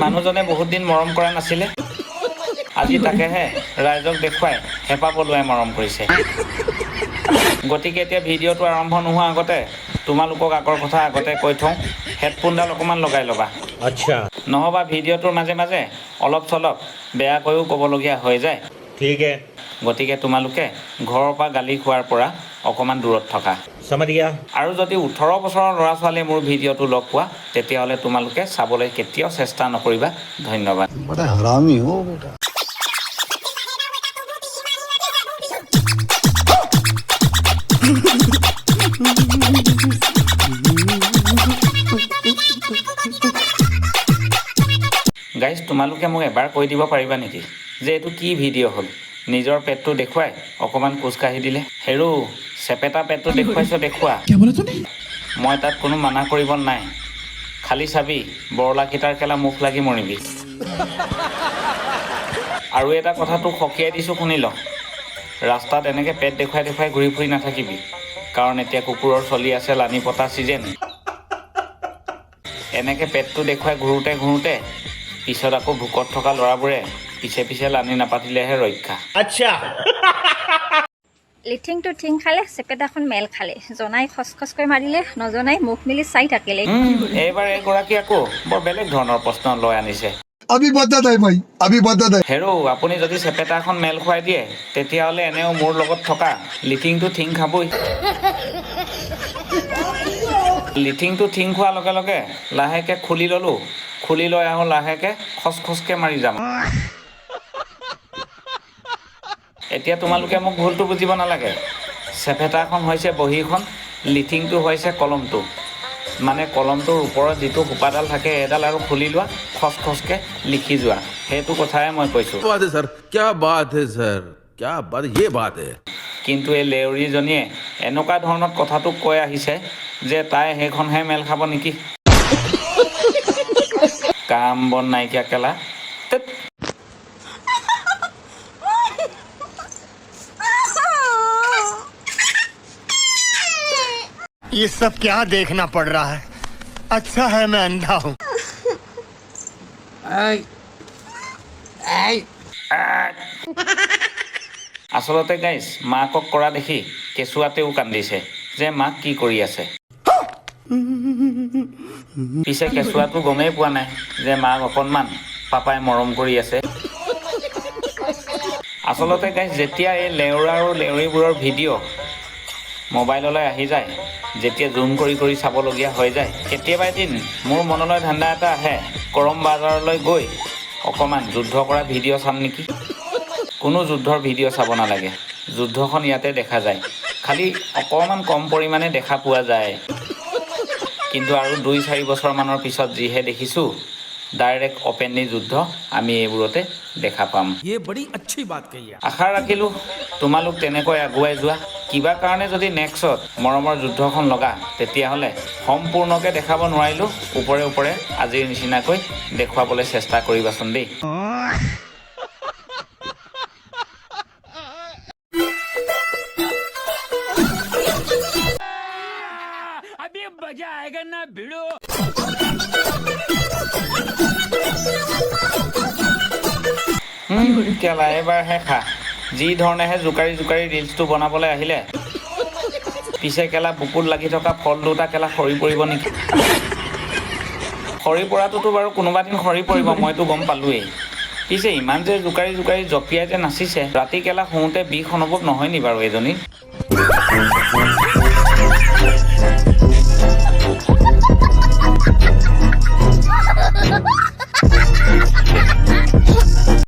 মানুহজনে বহুত দিন মৰম কৰা নাছিলে আজি তাকেহে ৰাইজক দেখুৱাই হেঁপা পলুৱাই মৰম কৰিছে গতিকে এতিয়া ভিডিঅ'টো আৰম্ভ নোহোৱা আগতে তোমালোকক আগৰ কথা আগতে কৈ থওঁ হেডফোনডাল অকণমান লগাই ল'বা अच्छा নহবা ভিডিঅ'টোৰ মাজে মাজে অলপ চলপ বেয়াকৈও ক'বলগীয়া হৈ যায় ठीक है গতিকে তোমালোকে ঘৰৰ পৰা গালি খোৱাৰ পৰা অকণমান দূৰত থকা समझ गया আৰু যদি 18 বছৰৰ ল'ৰা ছোৱালীয়ে মোৰ ভিডিঅ'টো লগ পোৱা তেতিয়াহ'লে তোমালোকে চাবলৈ কেতিয়াও চেষ্টা নকৰিবা ধন্যবাদ बड़ा हरामी हो बेटा গাইজ তোমালোকে মোক এবাৰ কৈ দিব পাৰিবা নেকি যে এইটো কি ভিডিঅ' হ'ল নিজৰ পেটটো দেখুৱাই অকণমান খোজকাঢ়ি দিলে হেৰু চেপেটা পেটটো দেখুৱাইছ দেখুওৱা মই তাত কোনো মানা কৰিব নাই খালি চাবি বৰলাকিটাৰ কেলা মুখ লাগি মৰিবি আৰু এটা কথা তোক সকীয়াই দিছোঁ শুনি ল ৰাস্তাত এনেকৈ পেট দেখুৱাই দেখুৱাই ঘূৰি ফুৰি নাথাকিবি কাৰণ এতিয়া কুকুৰৰ চলি আছে লানি পতা ছিজন এনেকৈ পেটটো দেখুৱাই ঘূৰোঁতে ঘূৰোঁতে পিছত আকৌ ভোকত থকা ল'ৰাবোৰে পিছে পিছে লানি নাপাতিলেহে ৰক্ষা अच्छा লিথিংটো ঠিং খালে চেপেটাখন মেল খালে জনাই খচখচকৈ মাৰিলে নজনাই মুখ মেলি চাই থাকিলে এইবাৰ এইগৰাকী আকৌ বৰ বেলেগ ধৰণৰ প্ৰশ্ন লৈ আনিছে अभी बता दे भाई अभी बता दे হেৰু আপুনি যদি চেপেটা এখন মেল খুৱাই দিয়ে তেতিয়াহ'লে এনেও মোৰ লগত থকা লিথিংটো ঠিং খাবই লিথিংটো ঠিং খোৱাৰ লগে লগে লাহেকৈ খুলি ল'লোঁ খুলি লৈ আহোঁ লাহেকৈ খচখচকৈ মাৰি যাম এতিয়া তোমালোকে মোক ভুলটো বুজিব নালাগে চেপেটাখন হৈছে বহীখন লিথিংটো হৈছে কলমটো মানে কলমটোৰ ওপৰত যিটো সোপাডাল থাকে এডাল আৰু খুলি লোৱা খচখচকৈ লিখি যোৱা সেইটো কথাই মই কৈছোঁ बात है सर क्या बात है सर क्या बात ये बात है কিন্তু এই লেউৰীজনীয়ে এনেকুৱা ধৰণত কথাটো কৈ আহিছে যে তাই সেইখনহে মেল খাব নেকি কাম বন নাইকিয়া কেলা টেট। ये सब क्या देखना पड़ रहा है अच्छा है मैं अंधा हूँ আচলতে গাইজ মাকক কৰা দেখি কেঁচুৱাতেও কান্দিছে যে মাক কি কৰি আছে পিছে কেঁচুৱাটো গমেই পোৱা নাই যে মাক অকণমান পাপাই মৰম কৰি আছে আচলতে গাইজ যেতিয়া এই লেউৰা আৰু লেউৰীবোৰৰ ভিডিঅ' মোবাইললৈ আহি যায় যেতিয়া জুম কৰি কৰি চাবলগীয়া হৈ যায় কেতিয়াবা এদিন মোৰ মনলৈ ধান্দা এটা আহে কৰম বাজাৰলৈ গৈ অকণমান যুদ্ধ কৰা ভিডিঅ' চাম নেকি কোনো যুদ্ধৰ ভিডিঅ' চাব নালাগে যুদ্ধখন ইয়াতে দেখা যায় খালি অকণমান কম পৰিমাণে দেখা পোৱা যায় কিন্তু আৰু 2-4 বছৰমানৰ পিছত যিহে দেখিছোঁ ডাইৰেক্ট অপেনলি যুদ্ধ আমি এইবোৰতে দেখা পাম ये बड़ी अच्छी बात कही है আশা ৰাখিলোঁ তোমালোক তেনেকৈ আগুৱাই যোৱা কিবা কাৰণে যদি নেক্সট মৰমৰ যুদ্ধখন লগা তেতিয়াহ'লে সম্পূৰ্ণকৈ দেখাব নোৱাৰিলোঁ ওপৰে ওপৰে আজিৰ নিচিনাকৈ দেখুৱাবলৈ চেষ্টা কৰিবাচোন দেই अभी मजा आएगा ना भिड़ो কেলা এইবাৰহে খা যি ধৰণেহে জোকাৰি জোকাৰি ৰিলচটো বনাবলৈ আহিলে পিছে কেলা বুকুত লাগি থকা ফল দুটা কেলা সৰি পৰিব নেকি সৰি পৰাটোতো বাৰু কোনোবা দিন সৰি পৰিব মইতো গম পালোৱেই পিছে ইমান যে জোকাৰি জোকাৰি জঁপিয়াই যে নাচিছে ৰাতি কেলা শুওঁতে বিষ অনুভৱ নহয় নি বাৰু এজনী